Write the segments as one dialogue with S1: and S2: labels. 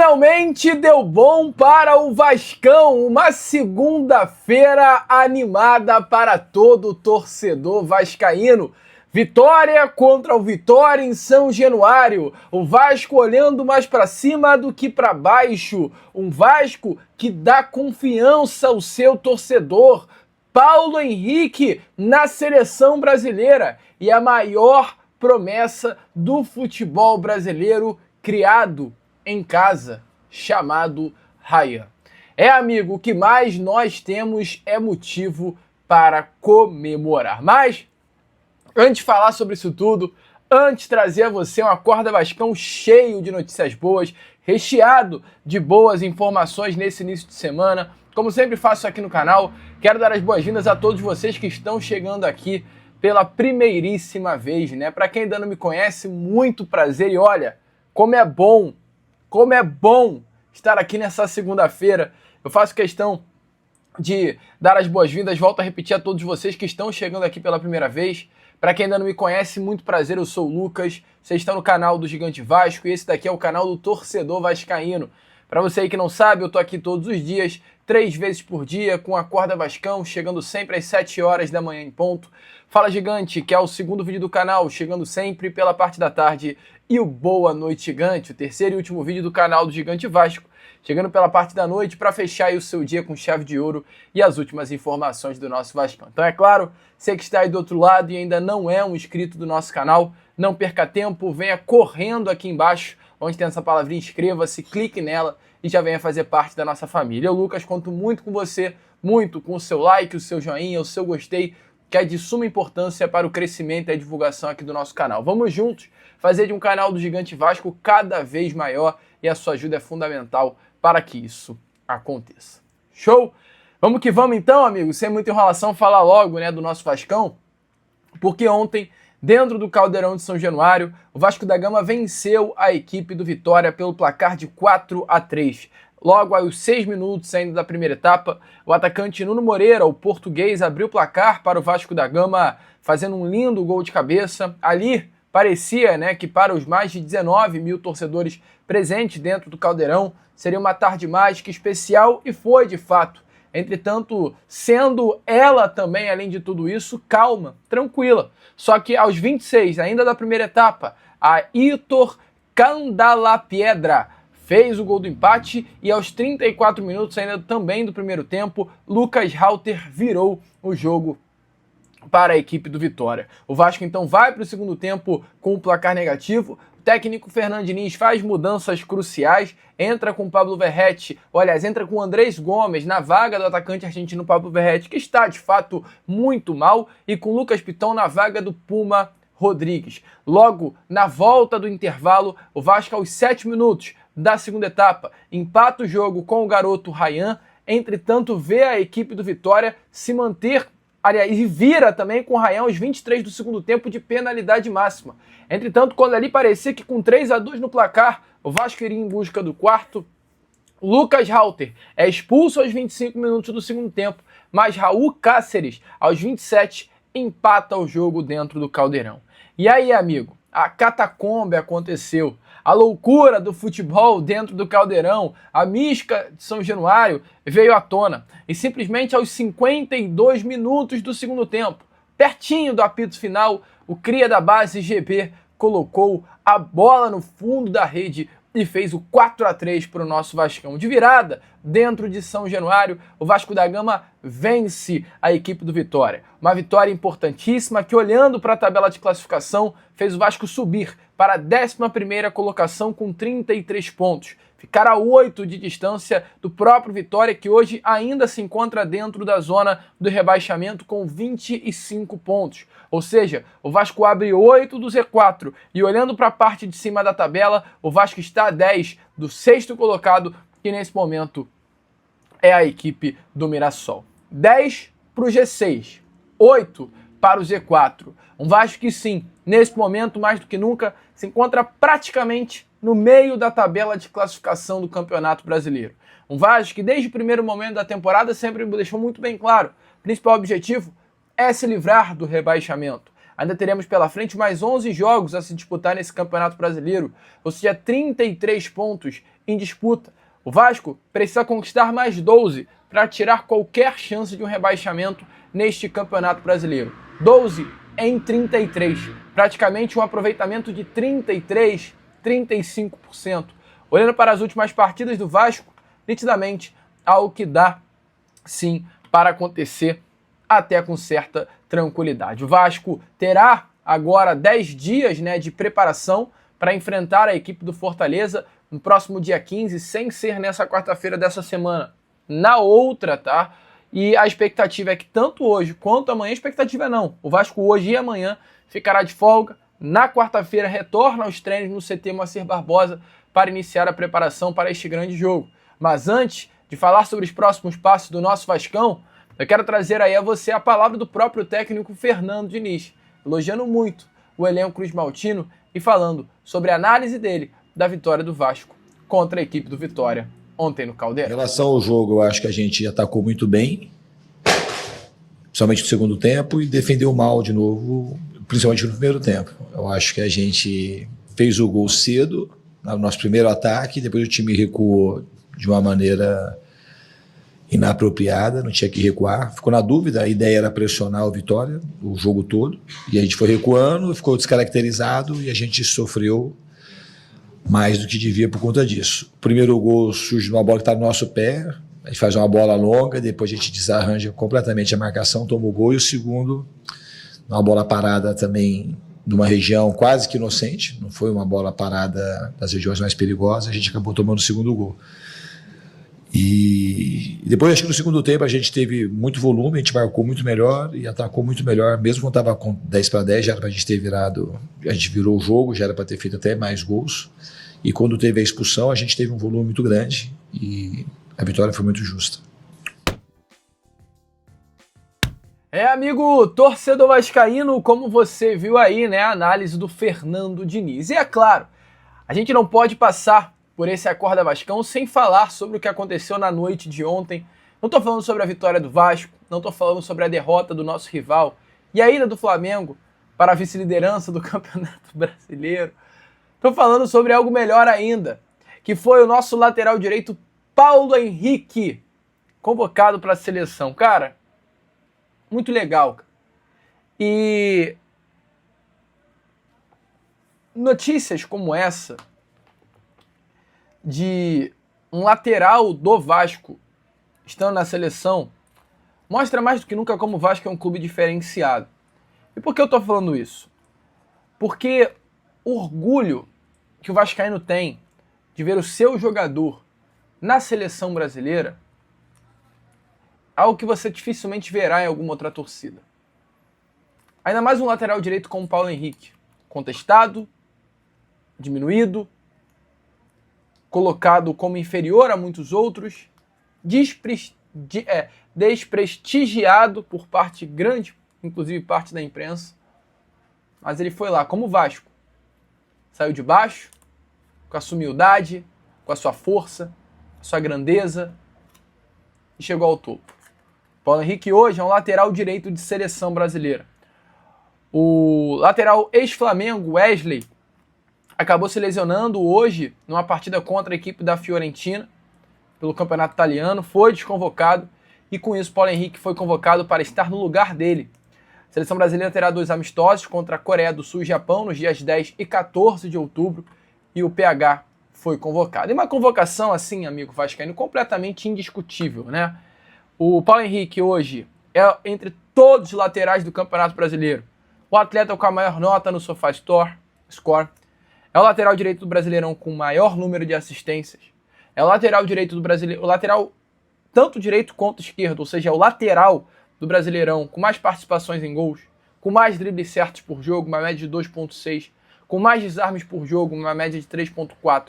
S1: Finalmente deu bom para o Vascão, uma segunda-feira animada para todo torcedor vascaíno. Vitória contra o Vitória em São Januário, o Vasco olhando mais para cima do que para baixo, um Vasco que dá confiança ao seu torcedor. Paulo Henrique na seleção brasileira e a maior promessa do futebol brasileiro criado em casa, chamado Ryan. Amigo, o que mais nós temos é motivo para comemorar. Mas, antes de falar sobre isso tudo, antes de trazer a você um Acorda Vascão cheio de notícias boas, recheado de boas informações nesse início de semana, como sempre faço aqui no canal, quero dar as boas-vindas a todos vocês que estão chegando aqui pela primeiríssima vez, né? Para quem ainda não me conhece, muito prazer e olha, como é bom estar aqui nessa segunda-feira. Eu faço questão de dar as boas-vindas, volto a repetir a todos vocês que estão chegando aqui pela primeira vez. Para quem ainda não me conhece, muito prazer, eu sou o Lucas, vocês estão no canal do Gigante Vasco e esse daqui é o canal do Torcedor Vascaíno. Para você aí que não sabe, eu tô aqui todos os dias, 3 vezes por dia, com a Acorda Vascão, chegando sempre às 7 horas da manhã em ponto. Fala Gigante, que é o segundo vídeo do canal, chegando sempre pela parte da tarde. E o Boa Noite Gigante, o terceiro e último vídeo do canal do Gigante Vasco, chegando pela parte da noite para fechar aí o seu dia com chave de ouro e as últimas informações do nosso Vascão. Então é claro, você que está aí do outro lado e ainda não é um inscrito do nosso canal, não perca tempo, venha correndo aqui embaixo, onde tem essa palavrinha inscreva-se, clique nela e já venha fazer parte da nossa família. Eu, Lucas, conto muito com você, muito com o seu like, o seu joinha, o seu gostei, que é de suma importância para o crescimento e a divulgação aqui do nosso canal. Vamos juntos fazer de um canal do Gigante Vasco cada vez maior e a sua ajuda é fundamental para que isso aconteça. Show? Vamos que vamos então, amigos, sem muita enrolação, falar logo, né, do nosso Vascão, porque ontem, dentro do Caldeirão de São Januário, o Vasco da Gama venceu a equipe do Vitória pelo placar de 4-3. Logo aos 6 minutos ainda da primeira etapa, o atacante Nuno Moreira, o português, abriu o placar para o Vasco da Gama, fazendo um lindo gol de cabeça. Ali parecia, né, que para os mais de 19 mil torcedores presentes dentro do Caldeirão, seria uma tarde mágica especial e foi de fato. Entretanto, sendo ela também, além de tudo isso, calma, tranquila. Só que aos 26, ainda da primeira etapa, a Itor Candalapiedra fez o gol do empate e aos 34 minutos ainda também do primeiro tempo, Lucas Halter virou o jogo para a equipe do Vitória. O Vasco então vai para o segundo tempo com o placar negativo. O técnico Fernando Diniz faz mudanças cruciais, entra com o Pablo Verratti, entra com o Andrés Gomes na vaga do atacante argentino Pablo Verratti, que está de fato muito mal, e com Lucas Piton na vaga do Puma Rodrigues. Logo, na volta do intervalo, o Vasco aos 7 minutos da segunda etapa empata o jogo com o garoto Ryan, entretanto vê a equipe do Vitória se manter, aliás, e vira também com o Ryan aos 23 do segundo tempo de penalidade máxima. Entretanto, quando ali parecia que com 3-2 no placar, o Vasco iria em busca do quarto, Lucas Halter é expulso aos 25 minutos do segundo tempo, mas Raul Cáceres, aos 27, empata o jogo dentro do Caldeirão. E aí, amigo, a catacombe aconteceu. A loucura do futebol dentro do Caldeirão, a mística de São Januário veio à tona. E simplesmente aos 52 minutos do segundo tempo, pertinho do apito final, o cria da base GB colocou a bola no fundo da rede e fez o 4-3 para o nosso Vascão. De virada, dentro de São Januário, o Vasco da Gama vence a equipe do Vitória. Uma vitória importantíssima que, olhando para a tabela de classificação, fez o Vasco subir para a 11ª colocação com 33 pontos. Ficar a 8 de distância do próprio Vitória, que hoje ainda se encontra dentro da zona do rebaixamento com 25 pontos. Ou seja, o Vasco abre 8 do Z4 e olhando para a parte de cima da tabela, o Vasco está a 10 do 6º colocado, que nesse momento é a equipe do Mirassol. 10 para o G6, 8 para o Z4. Um Vasco que sim, nesse momento, mais do que nunca, se encontra praticamente no meio da tabela de classificação do Campeonato Brasileiro. Um Vasco que desde o primeiro momento da temporada sempre deixou muito bem claro, o principal objetivo é se livrar do rebaixamento. Ainda teremos pela frente mais 11 jogos a se disputar nesse Campeonato Brasileiro, ou seja, 33 pontos em disputa. O Vasco precisa conquistar mais 12 para tirar qualquer chance de um rebaixamento neste Campeonato Brasileiro. 12 em 33, praticamente um aproveitamento de 33, 35%. Olhando para as últimas partidas do Vasco, nitidamente algo que dá, sim, para acontecer até com certa tranquilidade. O Vasco terá agora 10 dias, né, de preparação para enfrentar a equipe do Fortaleza no próximo dia 15, sem ser nessa quarta-feira dessa semana, na outra, tá? E a expectativa é que tanto hoje quanto amanhã, a expectativa não. O Vasco hoje e amanhã ficará de folga. Na quarta-feira retorna aos treinos no CT Moacir Barbosa para iniciar a preparação para este grande jogo. Mas antes de falar sobre os próximos passos do nosso Vascão, eu quero trazer aí a você a palavra do próprio técnico Fernando Diniz, elogiando muito o elenco cruzmaltino e falando sobre a análise dele da vitória do Vasco contra a equipe do Vitória ontem no Caldeirão.
S2: Em relação ao jogo, eu acho que a gente atacou muito bem, principalmente no segundo tempo, e defendeu mal de novo, principalmente no primeiro tempo. Eu acho que a gente fez o gol cedo, no nosso primeiro ataque, depois o time recuou de uma maneira inapropriada, não tinha que recuar, ficou na dúvida, a ideia era pressionar o Vitória o jogo todo, e a gente foi recuando, ficou descaracterizado e a gente sofreu mais do que devia por conta disso. O primeiro gol surge de uma bola que está no nosso pé, a gente faz uma bola longa, depois a gente desarranja completamente a marcação, toma o gol, e o segundo, uma bola parada também numa região quase que inocente, não foi uma bola parada das regiões mais perigosas, a gente acabou tomando o segundo gol. E depois, acho que no segundo tempo, a gente teve muito volume, a gente marcou muito melhor e atacou muito melhor, mesmo quando estava com 10-10, já era para a gente ter virado, a gente virou o jogo, já era para ter feito até mais gols. E quando teve a expulsão, a gente teve um volume muito grande e a vitória foi muito justa.
S1: Amigo torcedor vascaíno, como você viu aí, né, a análise do Fernando Diniz. E é claro, a gente não pode passar por esse Acorda Vascão sem falar sobre o que aconteceu na noite de ontem. Não estou falando sobre a vitória do Vasco, não estou falando sobre a derrota do nosso rival e a ida do Flamengo para a vice-liderança do Campeonato Brasileiro. Estou falando sobre algo melhor ainda, que foi o nosso lateral direito Paulo Henrique, convocado para a seleção. Cara, muito legal. E notícias como essa, de um lateral do Vasco estando na seleção, mostra mais do que nunca como o Vasco é um clube diferenciado. E por que eu estou falando isso? Porque o orgulho que o vascaíno tem de ver o seu jogador na seleção brasileira é algo que você dificilmente verá em alguma outra torcida. Ainda mais um lateral direito como o Paulo Henrique, contestado, diminuído, colocado como inferior a muitos outros, desprestigiado por parte grande, inclusive parte da imprensa. Mas ele foi lá, como o Vasco. Saiu de baixo, com a sua humildade, com a sua força, a sua grandeza, e chegou ao topo. Paulo Henrique hoje é um lateral direito de seleção brasileira. O lateral ex-Flamengo, Wesley, acabou se lesionando hoje numa partida contra a equipe da Fiorentina, pelo campeonato italiano, foi desconvocado e com isso Paulo Henrique foi convocado para estar no lugar dele. A seleção brasileira terá 2 amistosos contra a Coreia do Sul e Japão nos dias 10 e 14 de outubro e o PH foi convocado. E uma convocação assim, amigo vascaíno, completamente indiscutível, né? O Paulo Henrique hoje é entre todos os laterais do Campeonato Brasileiro o atleta com a maior nota no SofaScore, é o lateral direito do Brasileirão com o maior número de assistências. É o lateral direito do Brasileirão, o lateral tanto direito quanto esquerdo, ou seja, é o lateral do Brasileirão com mais participações em gols, com mais dribles certos por jogo, uma média de 2,6, com mais desarmes por jogo, uma média de 3,4.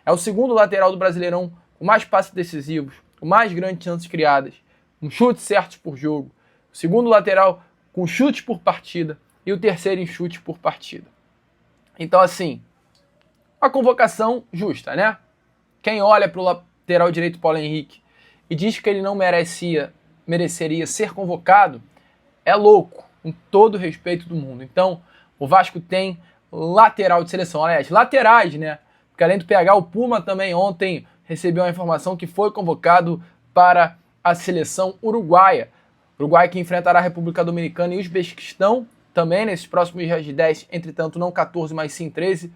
S1: É o segundo lateral do Brasileirão com mais passes decisivos, com mais grandes chances criadas, com chutes certos por jogo. O segundo lateral com chutes por partida e o terceiro em chutes por partida. Então, assim, a convocação justa, né? Quem olha para o lateral direito Paulo Henrique e diz que ele não mereceria ser convocado, é louco. com todo o respeito do mundo. Então, o Vasco tem lateral de seleção, aliás, laterais, né? Porque além do PH, o Puma também ontem recebeu a informação que foi convocado para a seleção uruguaia. Uruguai que enfrentará a República Dominicana e o Uzbequistão também nesses próximos dias de 10, entretanto não 14, mas sim 13,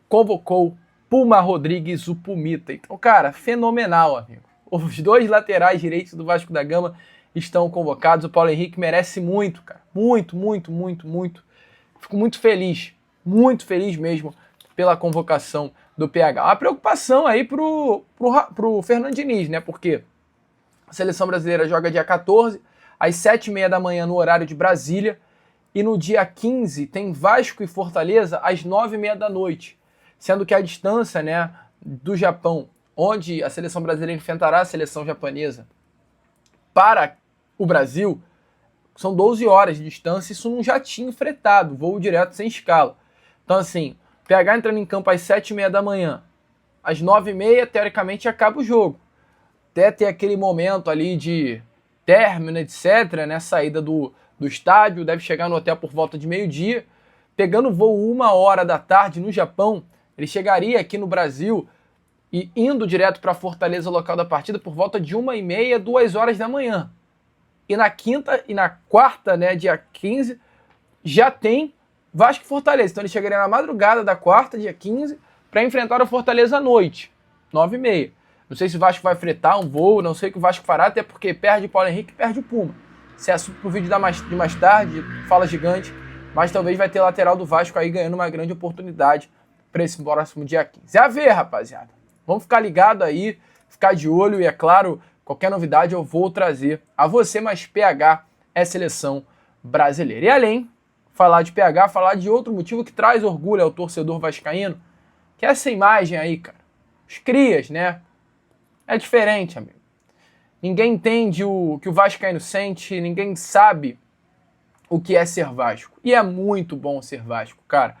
S1: convocou Puma Rodrigues, o Pumita. Então, cara, fenomenal, amigo. Os dois laterais direitos do Vasco da Gama estão convocados. O Paulo Henrique merece muito, cara. Muito, muito, muito, muito. Fico muito feliz mesmo pela convocação do PH. A preocupação aí pro Fernando Diniz, né? Porque a seleção brasileira joga dia 14, às 7h30 da manhã no horário de Brasília, e no dia 15 tem Vasco e Fortaleza às 9h30 da noite, sendo que a distância, né, do Japão, onde a seleção brasileira enfrentará a seleção japonesa, para o Brasil, são 12 horas de distância, isso num jatinho fretado, voo direto sem escala. Então assim, PH entrando em campo às 7h30 da manhã, às 9h30, teoricamente, acaba o jogo. Até ter aquele momento ali de término, etc., né, saída do estádio, deve chegar no hotel por volta de meio-dia, pegando voo 1h da tarde no Japão, ele chegaria aqui no Brasil e indo direto para Fortaleza, local da partida, por volta de 1h30, 2h da manhã. E na quinta e na quarta, né, dia 15, já tem Vasco e Fortaleza. Então ele chegaria na madrugada da quarta, dia 15, para enfrentar o Fortaleza à noite, 9h30. Não sei se o Vasco vai fretar um voo, não sei o que o Vasco fará, até porque perde o Paulo Henrique e perde o Puma. Isso é assunto pro vídeo de mais tarde, fala gigante, mas talvez vai ter lateral do Vasco aí ganhando uma grande oportunidade para esse próximo dia 15. É a ver, rapaziada. Vamos ficar ligado aí, ficar de olho e, é claro, qualquer novidade eu vou trazer a você, mas PH é seleção brasileira. E além, falar de PH, falar de outro motivo que traz orgulho ao torcedor vascaíno, que é essa imagem aí, cara. Os crias, né? É diferente, amigo. Ninguém entende o que o vascaíno sente, ninguém sabe o que é ser Vasco. E é muito bom ser Vasco, cara.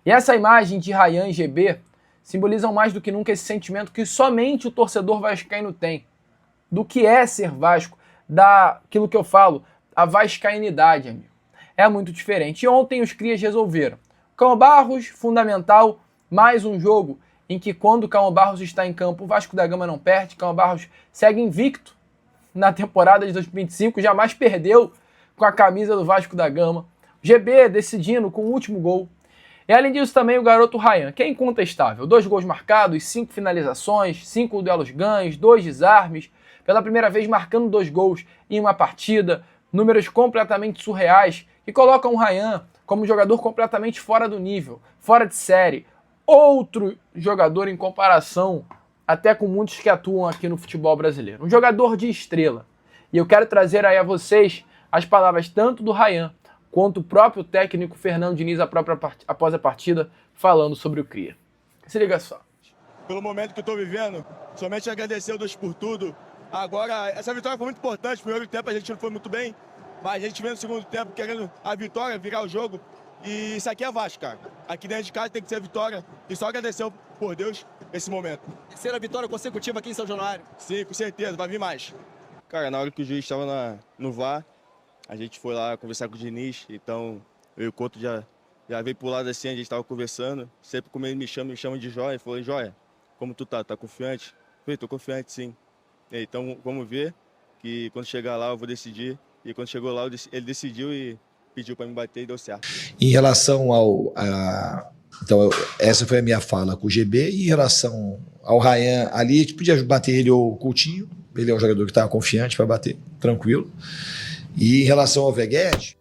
S1: E essa imagem de Ryan e GB simbolizam mais do que nunca esse sentimento que somente o torcedor vascaíno tem. Do que é ser Vasco, daquilo que eu falo, a vascainidade, amigo. É muito diferente. E ontem os crias resolveram. Cão Barros, fundamental, mais um jogo em que quando o Cão Barros está em campo, o Vasco da Gama não perde. Cão Barros segue invicto na temporada de 2025, jamais perdeu com a camisa do Vasco da Gama. GB decidindo com o último gol. E além disso também o garoto Ryan, que é incontestável. 2 gols marcados, 5 finalizações, 5 duelos ganhos, 2 desarmes. Pela primeira vez marcando 2 gols em uma partida. Números completamente surreais que colocam o Ryan como um jogador completamente fora do nível, fora de série. Outro jogador em comparação até com muitos que atuam aqui no futebol brasileiro. Um jogador de estrela. E eu quero trazer aí a vocês as palavras tanto do Ryan quanto o próprio técnico Fernando Diniz após a partida falando sobre o Cria. Se liga só.
S3: Pelo momento que eu estou vivendo, somente agradecer a Deus por tudo. Agora, essa vitória foi muito importante. No primeiro tempo a gente não foi muito bem, mas a gente veio no segundo tempo querendo a vitória, virar o jogo. E isso aqui é Vasco, cara. Aqui dentro de casa tem que ser a vitória. E só agradecer por Deus esse momento.
S4: Terceira vitória consecutiva aqui em São Januário.
S3: Sim, com certeza, vai vir mais. Cara, na hora que o juiz estava no VAR, a gente foi lá conversar com o Diniz. Então, eu e o Couto já veio pro lado assim, a gente estava conversando. Sempre como ele me chama de Joia. Ele falou, Joia, como tu tá? Tá confiante? Eu falei, tô confiante sim. Então, vamos ver que quando chegar lá eu vou decidir. E quando chegou lá, ele decidiu e pediu para me bater e deu certo.
S2: Em relação então, essa foi a minha fala com o GB. E em relação ao Ryan, ali a gente podia bater ele ou o Coutinho. Ele é um jogador que estava confiante para bater, tranquilo. E em relação ao Veguete,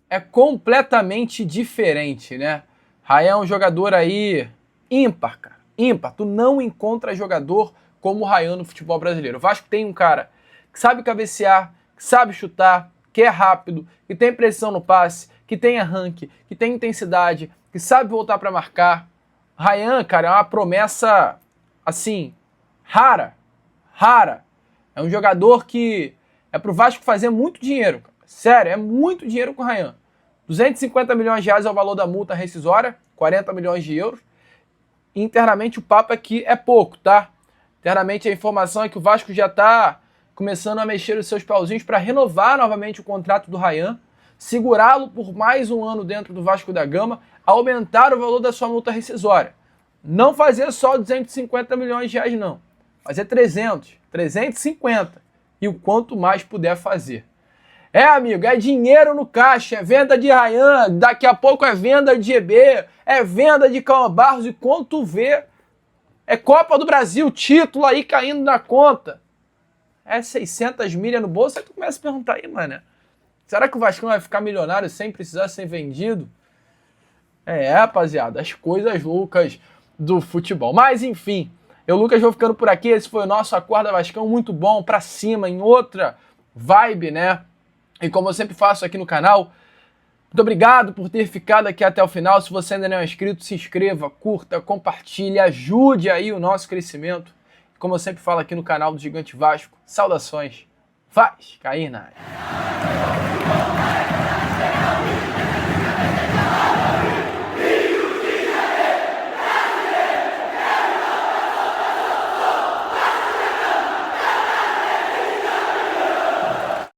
S1: é completamente diferente, né? Ryan é um jogador aí ímpar, cara. Ímpar. Tu não encontra jogador como o Ryan no futebol brasileiro. O Vasco tem um cara que sabe cabecear, que sabe chutar, que é rápido, que tem pressão no passe, que tem arranque, que tem intensidade, que sabe voltar para marcar. Ryan, cara, é uma promessa, assim, rara. É um jogador que é pro Vasco fazer muito dinheiro, cara. Sério, é muito dinheiro com o Ryan. 250 milhões de reais é o valor da multa rescisória, 40 milhões de euros. Internamente o papo aqui é pouco, tá? Internamente a informação é que o Vasco já tá começando a mexer os seus pauzinhos para renovar novamente o contrato do Ryan, segurá-lo por mais um ano dentro do Vasco da Gama, aumentar o valor da sua multa rescisória. Não fazer só 250 milhões de reais, não. Fazer 300, 350 e o quanto mais puder fazer. É, amigo, é dinheiro no caixa, é venda de Ryan, daqui a pouco é venda de EB, é venda de Calma Barros, e quando tu vê, é Copa do Brasil, título aí caindo na conta. É 600 milhas no bolso, aí tu começa a perguntar aí, mano, será que o Vasco vai ficar milionário sem precisar ser vendido? É, rapaziada, as coisas loucas do futebol. Mas, enfim, eu, Lucas, vou ficando por aqui. Esse foi o nosso Acorda Vascão, muito bom, pra cima, em outra vibe, né? E como eu sempre faço aqui no canal, muito obrigado por ter ficado aqui até o final. Se você ainda não é inscrito, se inscreva, curta, compartilhe, ajude aí o nosso crescimento. Como eu sempre falo aqui no canal do Gigante Vasco, saudações vascaínas!